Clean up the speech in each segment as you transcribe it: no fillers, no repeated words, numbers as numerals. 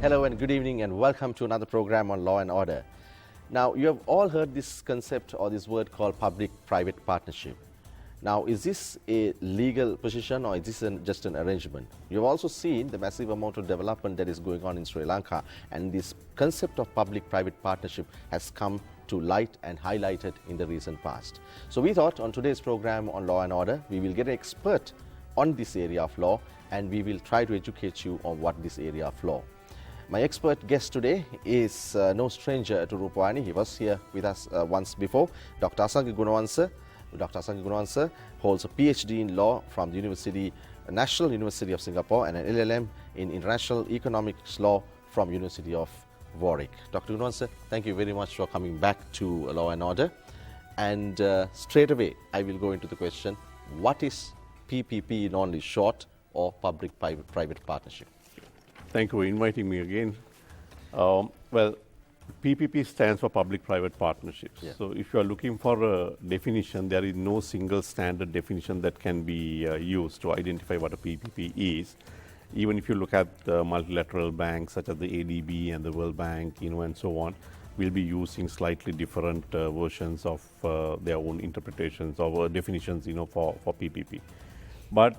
Hello and good evening and welcome to another program on Law and Order. Now, you have all heard this concept or this word called public-private partnership. Now, is this a legal position or is this just an arrangement? You've also seen the massive amount of development that is going on in Sri Lanka, and this concept of public-private partnership has come to light and highlighted in the recent past. So we thought on today's program on Law and Order, we will get an expert on this area of law and we will try to educate you on what this area of law. My expert guest today is no stranger to Rupawahini. He was here with us once before, Dr. Asanka Gunawansa. Dr. Asanka Gunawansa holds a PhD in law from the National University of Singapore and an LLM in International Economics Law from University of Warwick. Dr. Gunawansa, thank you very much for coming back to Law and Order. And straight away, I will go into the question, what is PPP in only short or public-private partnership? Thank you for inviting me again. Well, PPP stands for public-private partnerships. Yeah. So if you are looking for a definition, there is no single standard definition that can be used to identify what a PPP is. Even if you look at multilateral banks such as the ADB and the World Bank, and so on, will be using slightly different versions of their own interpretations or definitions, for PPP. But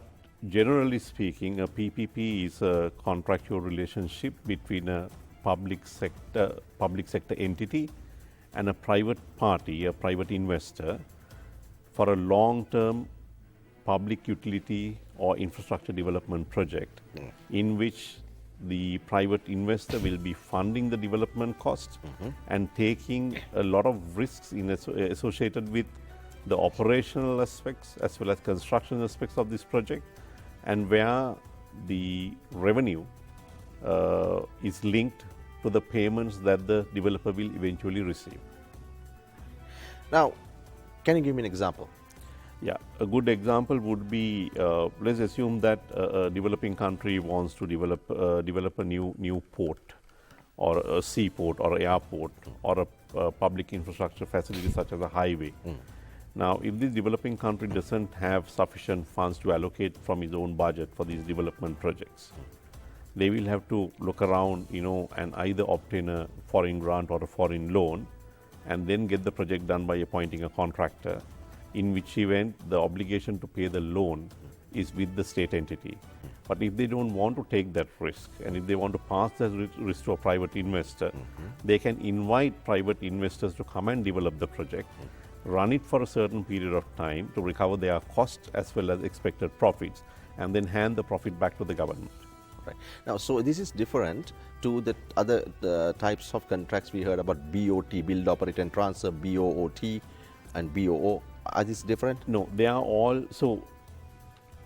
generally speaking, a PPP is a contractual relationship between a public sector entity and a private party, a private investor, for a long-term public utility or infrastructure development project in which the private investor will be funding the development costs and taking a lot of risks associated with the operational aspects as well as construction aspects of this project, and where the revenue is linked to the payments that the developer will eventually receive. Now, can you give me an example? Yeah, a good example would be, let's assume that a developing country wants to develop a new port or a seaport or airport or a public infrastructure facility such as a highway. Now, if this developing country doesn't have sufficient funds to allocate from its own budget for these development projects, they will have to look around, and either obtain a foreign grant or a foreign loan and then get the project done by appointing a contractor, in which event the obligation to pay the loan is with the state entity. But if they don't want to take that risk and if they want to pass that risk to a private investor, they can invite private investors to come and develop the project, run it for a certain period of time to recover their costs as well as expected profits, and then hand the profit back to the government. Right. Now, so this is different to the other types of contracts we heard about BOT, build, operate and transfer, BOOT and BOO. Are these different? No, they are all. So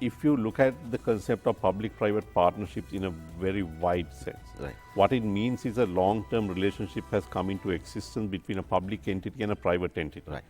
if you look at the concept of public-private partnerships in a very wide sense, right, what it means is a long-term relationship has come into existence between a public entity and a private entity. Right.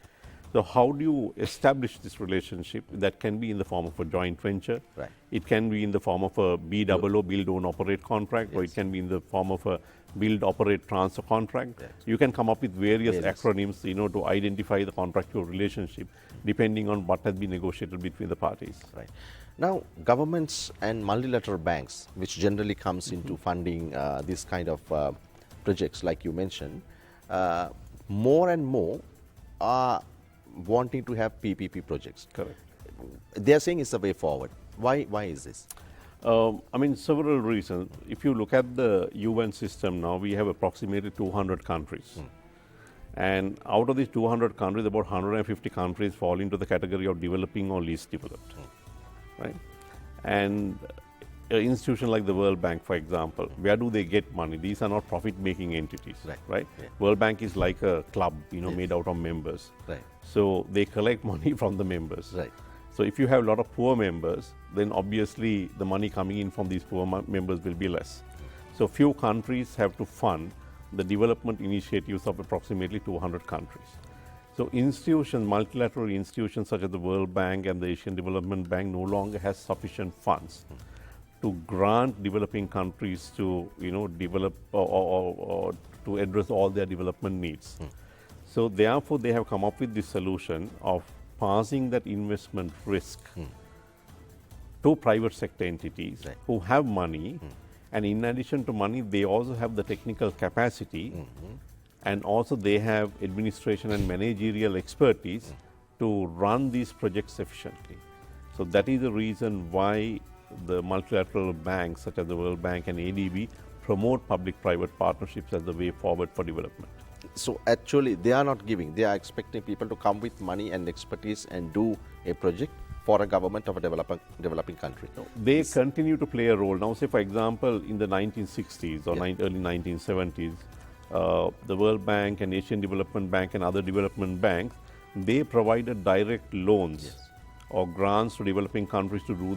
So how do you establish this relationship? That can be in the form of a joint venture. Right. It can be in the form of a BOO, build, own, operate contract, Yes. or it can be in the form of a build, operate, transfer contract. Yes. You can come up with various acronyms, to identify the contractual relationship depending on what has been negotiated between the parties. Right. Now, governments and multilateral banks, which generally comes into funding this kind of projects like you mentioned, more and more are wanting to have PPP projects. Correct. They are saying it's the way forward. Why is this? Several reasons. If you look at the UN system now, we have approximately 200 countries. And out of these 200 countries, about 150 countries fall into the category of developing or least developed. Right? And an institution like the World Bank, for example, where do they get money? These are not profit-making entities, right? Yeah. World Bank is like a club, made out of members. Right. So they collect money from the members. Right. So if you have a lot of poor members, then obviously the money coming in from these poor members will be less. So few countries have to fund the development initiatives of approximately 200 countries. So institutions, multilateral institutions such as the World Bank and the Asian Development Bank no longer has sufficient funds to grant developing countries to develop or to address all their development needs. So therefore they have come up with this solution of passing that investment risk to private sector entities who have money And in addition to money, they also have the technical capacity, and also they have administration and managerial expertise to run these projects efficiently. So that is the reason why the multilateral banks such as the World Bank and ADB promote public-private partnerships as the way forward for development. So actually they are not giving, they are expecting people to come with money and expertise and do a project for a government of a developing country. They continue to play a role. Now say for example in the 1960s or early 1970s, the World Bank and Asian Development Bank and other development banks, they provided direct loans or grants to developing countries to do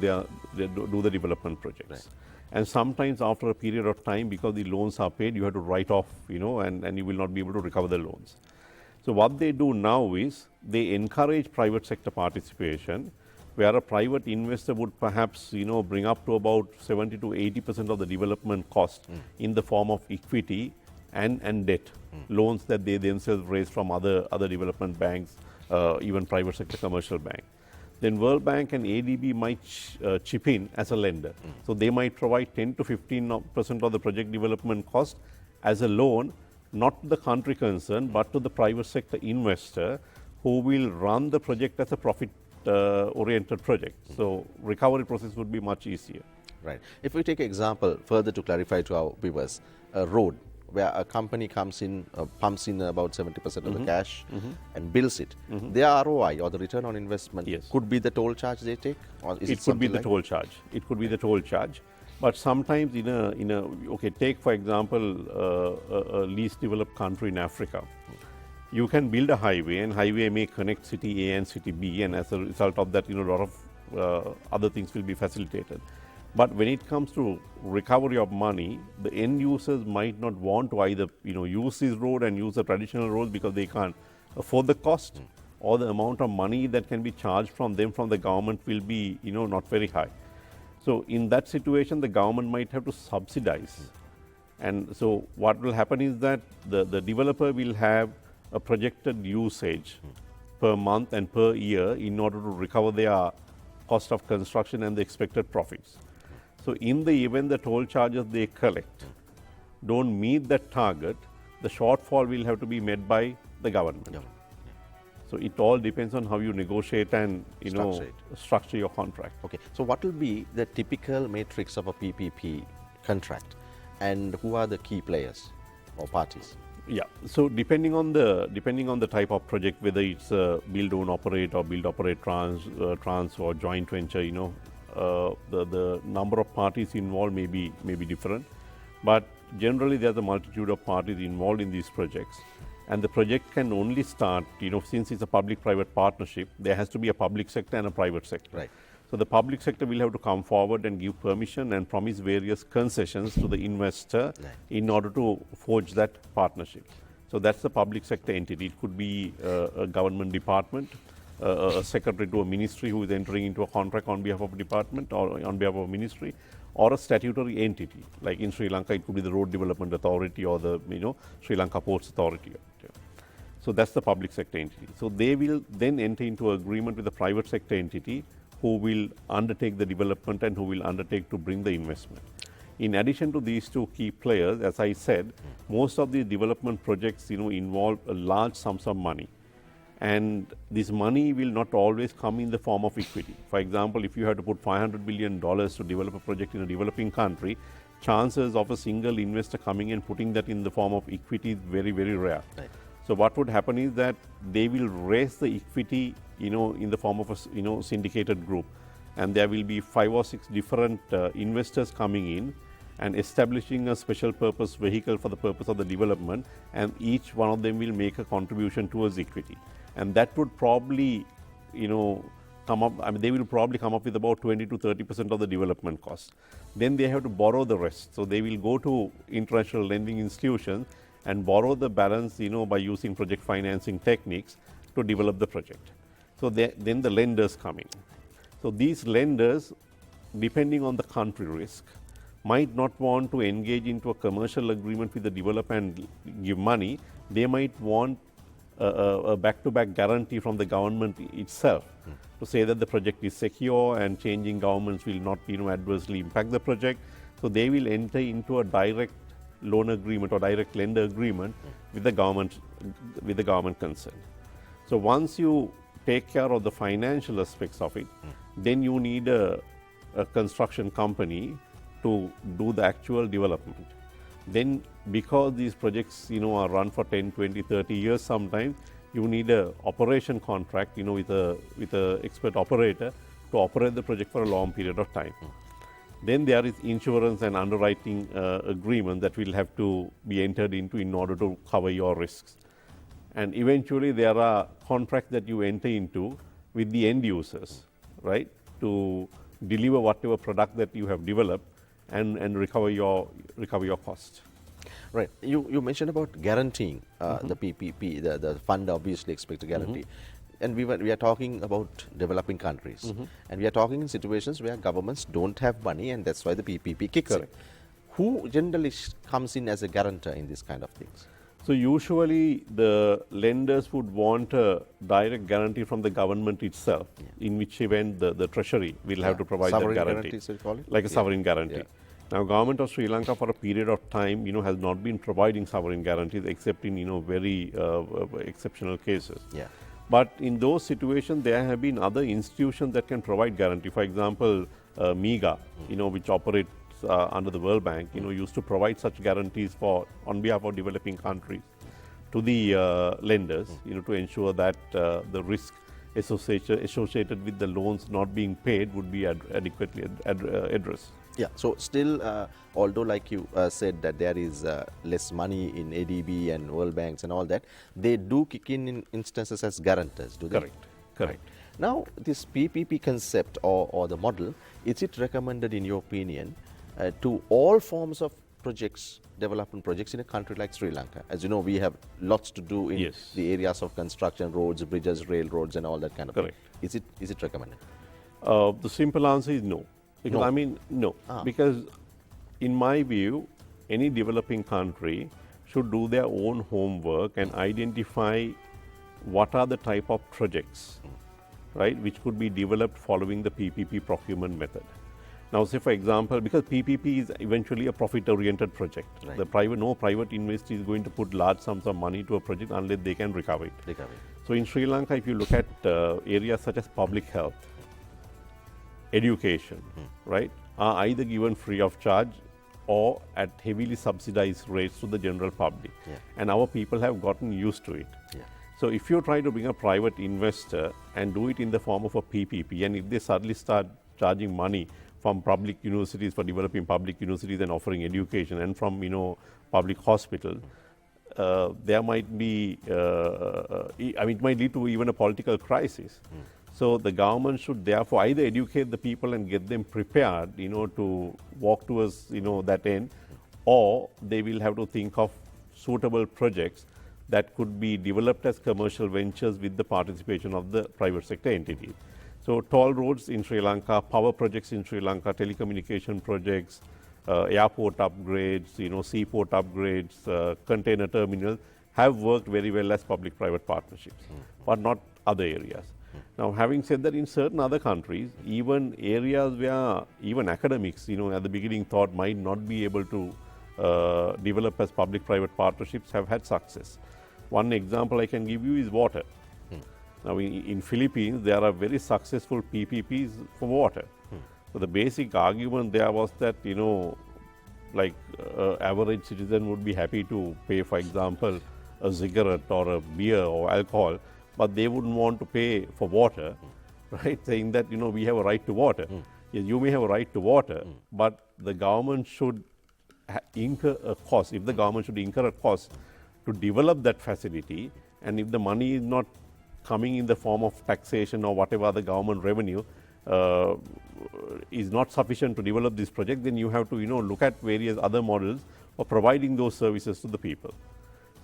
the development projects. Right. And sometimes after a period of time, because the loans are paid, you have to write off, and you will not be able to recover the loans. So what they do now is they encourage private sector participation, where a private investor would perhaps, bring up to about 70 to 80% of the development cost in the form of equity and debt, loans that they themselves raise from other development banks, even private sector commercial banks. Then World Bank and ADB might chip in as a lender. So they might provide 10 to 15% of the project development cost as a loan, not to the country concerned, but to the private sector investor who will run the project as a profit-oriented project. So recovery process would be much easier. Right. If we take an example further to clarify to our viewers, a road where a company comes in, pumps in about 70% of the cash and builds it, their ROI or the return on investment could be the toll charge they take? Or is it could be the toll charge. It could be the toll charge. But sometimes take for example a least developed country in Africa. You can build a highway, and highway may connect city A and city B, and as a result of that, a lot of other things will be facilitated. But when it comes to recovery of money, the end users might not want to either use this road and use the traditional roads because they can't afford the cost, or the amount of money that can be charged from them from the government will be not very high. So in that situation, the government might have to subsidize. And so what will happen is that the developer will have a projected usage per month and per year in order to recover their cost of construction and the expected profits. So in the event the toll charges they collect don't meet that target, the shortfall will have to be met by the government. So it all depends on how you negotiate and structure your contract. Okay. So what will be the typical matrix of a PPP contract, and who are the key players or parties? Yeah. So depending on the type of project, whether it's a build own operate or build operate trans or joint venture, the number of parties involved may be different, but generally there's a multitude of parties involved in these projects, and the project can only start, since it's a public-private partnership, there has to be a public sector and a private sector. Right. So the public sector will have to come forward and give permission and promise various concessions to the investor in order to forge that partnership. So that's the public sector entity. It could be a government department, a secretary to a ministry who is entering into a contract on behalf of a department or on behalf of a ministry, or a statutory entity. Like in Sri Lanka, it could be the Road Development Authority or the Sri Lanka Ports Authority. So that's the public sector entity. So they will then enter into agreement with the private sector entity who will undertake the development and who will undertake to bring the investment. In addition to these two key players, as I said, most of the development projects involve a large sums of money. And this money will not always come in the form of equity. For example, if you have to put $500 billion to develop a project in a developing country, chances of a single investor coming and putting that in the form of equity is very, very rare. Right. So what would happen is that they will raise the equity, in the form of a syndicated group, and there will be 5 or 6 different investors coming in and establishing a special purpose vehicle for the purpose of the development, and each one of them will make a contribution towards equity. And that would probably, come up, they will probably come up with about 20 to 30% of the development cost. Then they have to borrow the rest. So they will go to international lending institutions and borrow the balance, by using project financing techniques to develop the project. So then the lenders come in. So these lenders, depending on the country risk, might not want to engage into a commercial agreement with the developer and give money. They might want a back-to-back guarantee from the government itself to say that the project is secure and changing governments will not adversely impact the project. So they will enter into a direct loan agreement or direct lender agreement with the government concerned. So once you take care of the financial aspects of it, then you need a construction company to do the actual development. Then because these projects are run for 10, 20, 30 years sometimes, you need a operation contract with a expert operator to operate the project for a long period of time. Then there is insurance and underwriting agreement that will have to be entered into in order to cover your risks. And eventually there are contracts that you enter into with the end users, right, to deliver whatever product that you have developed and recover your cost. Right. You mentioned about guaranteeing the PPP, the fund obviously expects to guarantee. And we are talking about developing countries. And we are talking in situations where governments don't have money, and that's why the PPP kicks in. Who generally comes in as a guarantor in these kind of things? So usually the lenders would want a direct guarantee from the government itself, in which event the treasury will have to provide that guarantee. So you call it? Like a sovereign guarantee. Now, government of Sri Lanka for a period of time, has not been providing sovereign guarantees except in, very exceptional cases. But in those situations, there have been other institutions that can provide guarantee. For example, MIGA, which operates under the World Bank, used to provide such guarantees on behalf of developing countries to the lenders, to ensure that the risk associated with the loans not being paid would be adequately addressed. Yeah, so still, although like you said that there is less money in ADB and World Banks and all that, they do kick in instances as guarantors, do they? Correct. Now, this PPP concept or the model, is it recommended in your opinion to all forms of projects, development projects in a country like Sri Lanka? As you know, we have lots to do in the areas of construction, roads, bridges, railroads and all that kind of thing. Is it recommended? The simple answer is no. Because no. Because in my view, any developing country should do their own homework and identify what are the type of projects, right, which could be developed following the PPP procurement method. Now, say for example, because PPP is eventually a profit-oriented project. No private investor is going to put large sums of money to a project unless they can recover it. So in Sri Lanka, if you look at areas such as public health, education, right, are either given free of charge or at heavily subsidized rates to the general public. And our people have gotten used to it. So if you try to bring a private investor and do it in the form of a PPP, and if they suddenly start charging money from public universities for developing public universities and offering education, and from public hospitals, there might be, it might lead to even a political crisis. So the government should therefore either educate the people and get them prepared, to walk towards, that end, or they will have to think of suitable projects that could be developed as commercial ventures with the participation of the private sector entities. So toll roads in Sri Lanka, power projects in Sri Lanka, telecommunication projects, airport upgrades, seaport upgrades, container terminals have worked very well as public-private partnerships, but not other areas. Now, having said that, in certain other countries, even areas where even academics, at the beginning thought might not be able to develop as public-private partnerships have had success. One example I can give you is water. Now, in Philippines, there are very successful PPPs for water. So the basic argument there was that, average citizen would be happy to pay, for example, a cigarette or a beer or alcohol, but they wouldn't want to pay for water, right? Saying that, we have a right to water. Yes, you may have a right to water, but the government should incur a cost. If the government should incur a cost to develop that facility, and if the money is not coming in the form of taxation or whatever other government revenue is not sufficient to develop this project, then you have to, look at various other models of providing those services to the people.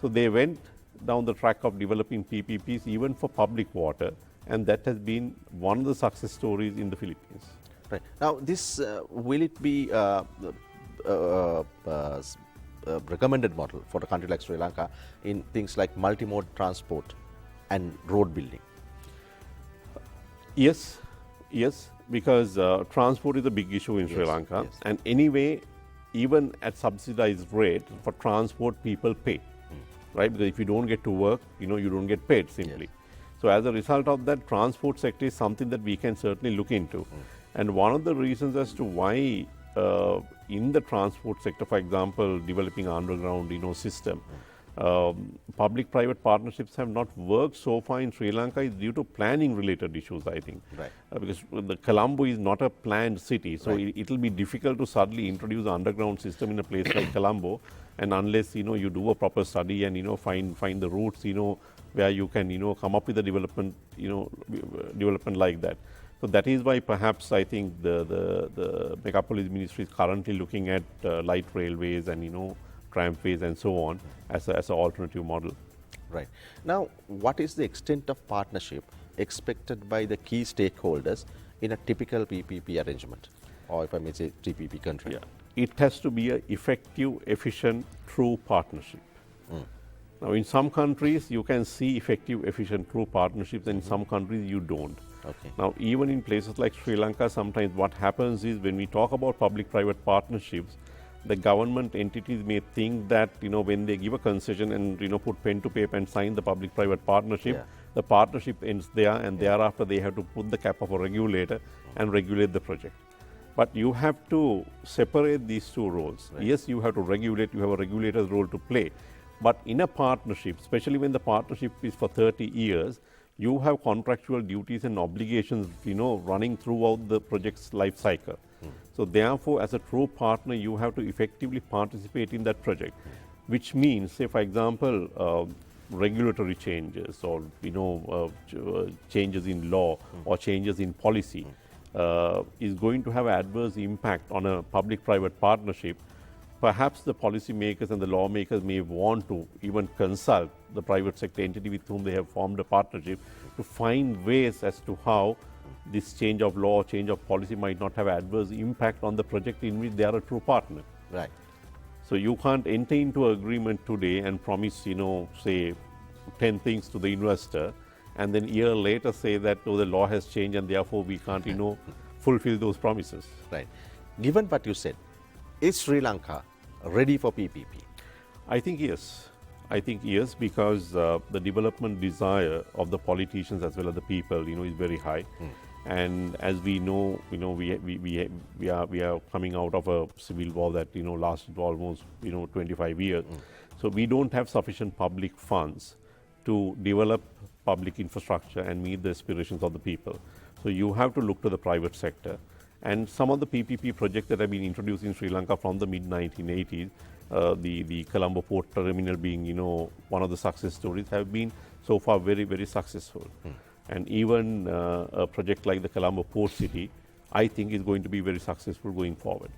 So they went down the track of developing PPPs even for public water, and that has been one of the success stories in the Philippines. Right. Now, this will it be recommended model for a country like Sri Lanka in things like multimode transport and road building? Yes, because transport is a big issue in Sri Lanka, and anyway, even at subsidized rate for transport, people pay, right? Because if you don't get to work, you don't get paid simply. So as a result of that, transport sector is something that we can certainly look into. And one of the reasons as to why in the transport sector, for example, developing underground, system, public-private partnerships have not worked so far in Sri Lanka is due to planning-related issues, I think. Right. Because the Colombo is not a planned city, so Right. it will be difficult to suddenly introduce an underground system in a place like Colombo, and unless you do a proper study and find the routes where you can come up with a development development like that. So that is why perhaps I think the Megapolis Ministry is currently looking at light railways and tramways and so on as an alternative model. Right. Now, what is the extent of partnership expected by the key stakeholders in a typical PPP arrangement, or if I may say TPP country? Yeah. It has to be an effective, efficient, true partnership. Now, in some countries, you can see effective, efficient, true partnerships, and in some countries, you don't. Okay. Now, even in places like Sri Lanka, sometimes what happens is when we talk about public-private partnerships, the government entities may think that when they give a concession and put pen to paper and sign the public-private partnership, Yeah. the partnership ends there, and thereafter they have to put the cap of a regulator and regulate the project. But you have to separate these two roles. Right. Yes, you have to regulate, you have a regulator's role to play. But in a partnership, especially when the partnership is for 30 years, you have contractual duties and obligations, running throughout the project's life cycle. So therefore, as a true partner, you have to effectively participate in that project, which means, say, for example, regulatory changes or changes in law or changes in policy is going to have adverse impact on a public-private partnership. Perhaps the policymakers and the lawmakers may want to even consult the private sector entity with whom they have formed a partnership to find ways as to how this change of law, change of policy might not have adverse impact on the project in which they are a true partner. Right. So you can't enter into an agreement today and promise, say 10 things to the investor, and then a year later say that the law has changed and therefore we can't, fulfill those promises. Right. Given what you said, is Sri Lanka ready for PPP? I think yes. I think yes, because the development desire of the politicians as well as the people, is very high. And as we know, we are coming out of a civil war that lasted almost 25 years. So we don't have sufficient public funds to develop public infrastructure and meet the aspirations of the people. So you have to look to the private sector. And some of the PPP projects that have been introduced in Sri Lanka from the mid-1980s, the Colombo Port Terminal being, one of the success stories, have been so far very, very successful. And even a project like the Colombo Port City, I think is going to be very successful going forward.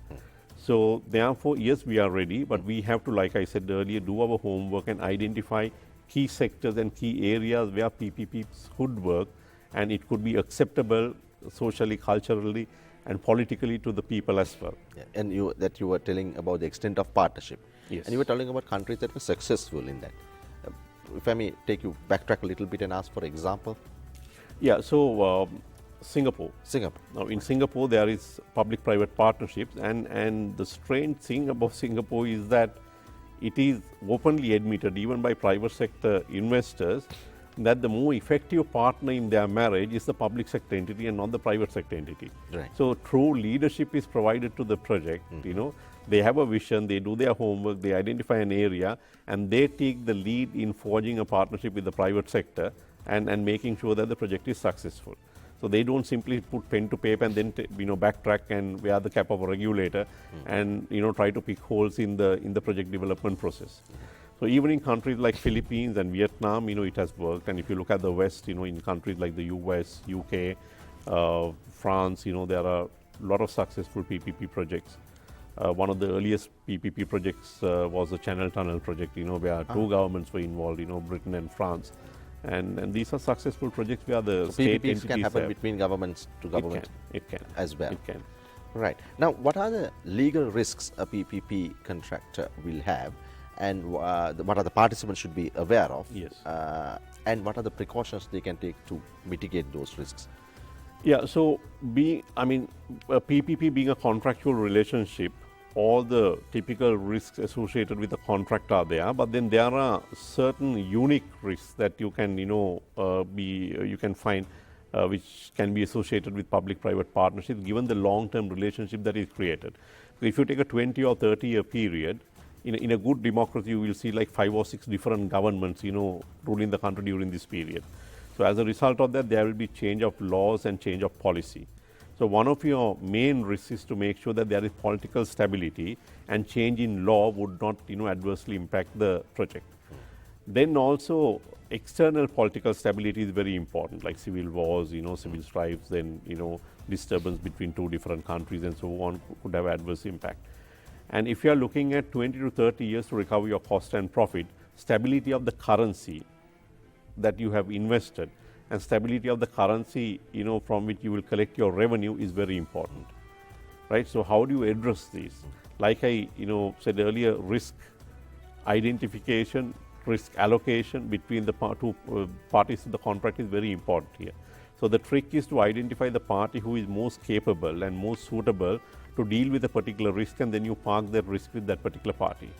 So therefore, yes, we are ready, but we have to, like I said earlier, do our homework and identify key sectors and key areas where PPPs could work, and it could be acceptable socially, culturally, and politically to the people as well. Yeah. And you were telling about the extent of partnership. Yes. And you were telling about countries that were successful in that. If I may take you backtrack a little bit and ask for example. Yeah, so Singapore. Singapore. Now in Singapore there is public-private partnerships, and the strange thing about Singapore is that it is openly admitted even by private sector investors that the more effective partner in their marriage is the public sector entity and not the private sector entity. Right. So true leadership is provided to the project. They have a vision, they do their homework, they identify an area, and they take the lead in forging a partnership with the private sector and making sure that the project is successful. So they don't simply put pen to paper and then backtrack and wear the cap of a regulator and try to pick holes in the project development process. So even in countries like Philippines and Vietnam, it has worked. And if you look at the West, in countries like the US, UK, France, there are a lot of successful PPP projects. One of the earliest PPP projects was the Channel Tunnel project, where two governments were involved, Britain and France. And these are successful projects where the So state PPPs entities can happen have. between governments to government It can. as well. It can. Right. Now, what are the legal risks a PPP contractor will have, and what are the participants should be aware of? Yes. And what are the precautions they can take to mitigate those risks? Yeah, so a PPP being a contractual relationship all the typical risks associated with the contract are there, but then there are certain unique risks that you can, you can find which can be associated with public-private partnership given the long-term relationship that is created. So if you take a 20 or 30-year period, in a good democracy, you will see like 5 or 6 different governments, ruling the country during this period. So as a result of that, there will be change of laws and change of policy. So one of your main risks is to make sure that there is political stability and change in law would not, adversely impact the project. Then also external political stability is very important, like civil wars, civil strifes, then, disturbance between two different countries and so on could have adverse impact. And if you are looking at 20 to 30 years to recover your cost and profit, stability of the currency that you have invested and stability of the currency, from which you will collect your revenue is very important, right? So how do you address these? Like I, said earlier, risk identification, risk allocation between the two parties to the contract is very important here. So the trick is to identify the party who is most capable and most suitable to deal with a particular risk, and then you park that risk with that particular party.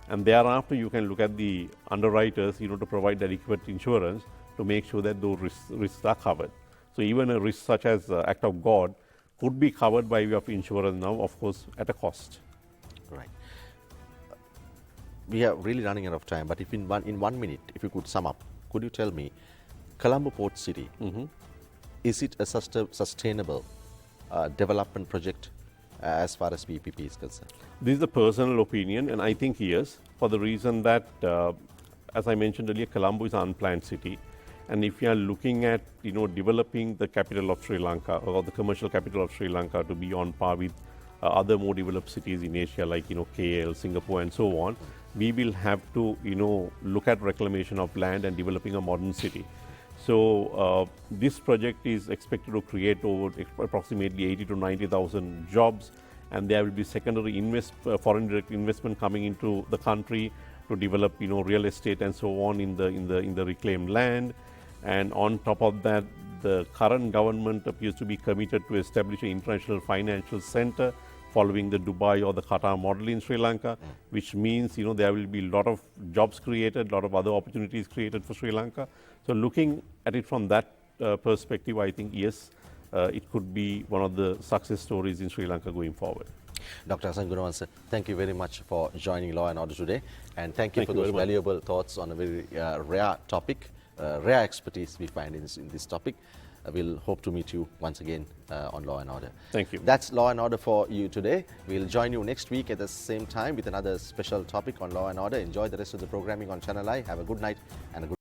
And thereafter, you can look at the underwriters, to provide adequate insurance to make sure that those risks are covered. So even a risk such as act of God could be covered by way of insurance now, of course, at a cost. Right. We are really running out of time, but if in 1 minute, if you could sum up, could you tell me, Colombo Port City, is it a sustainable development project as far as PPP is concerned? This is a personal opinion, and I think yes, for the reason that, as I mentioned earlier, Colombo is an unplanned city. And if you are looking at, developing the capital of Sri Lanka or the commercial capital of Sri Lanka to be on par with other more developed cities in Asia like, KL, Singapore and so on, we will have to, look at reclamation of land and developing a modern city. So this project is expected to create over approximately 80 to 90,000 jobs, and there will be secondary foreign direct investment coming into the country to develop, real estate and so on in the reclaimed land. And on top of that, the current government appears to be committed to establish an international financial center following the Dubai or the Qatar model in Sri Lanka, which means, there will be a lot of jobs created, a lot of other opportunities created for Sri Lanka. So looking at it from that perspective, I think, yes, it could be one of the success stories in Sri Lanka going forward. Dr. Hassan Gunawansan, thank you very much for joining Law and Order today, and thank you for those valuable thoughts on a very rare topic, rare expertise we find in this topic. We'll hope to meet you once again on Law and Order. Thank you. That's Law and Order for you today. We'll join you next week at the same time with another special topic on Law and Order. Enjoy the rest of the programming on Channel I. Have a good night and a good